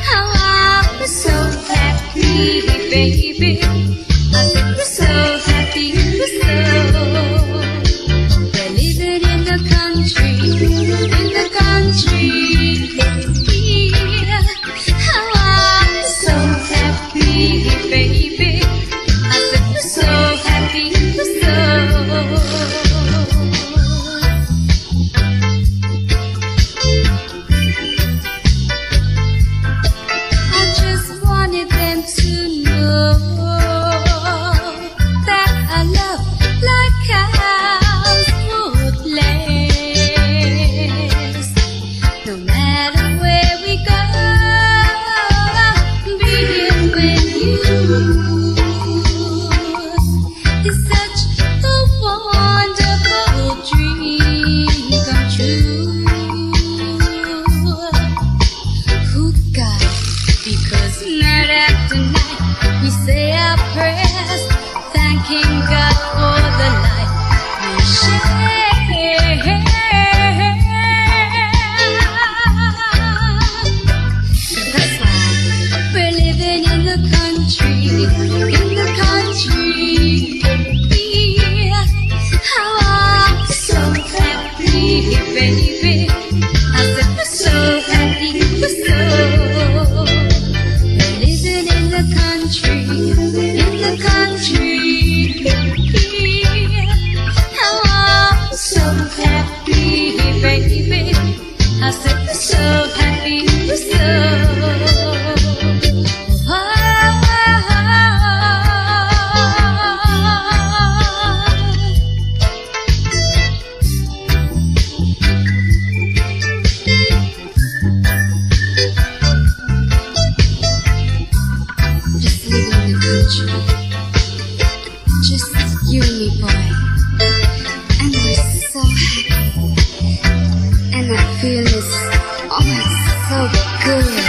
How I was so happy, baby. I said we're so happy, we're so. We're living in the country, How I was so happy, baby. I said we're so happy, we're so. Because night after night we say our prayers, thanking God for the life we share. That's why we're living in the country, How I'm so happy, baby. I said we're so happy, we're so. How I'm so happy, baby. I said we're so happy, we're so. Just living in the country. Just you and me, boy. And we're so happy. And that feeling is, oh, it's so good.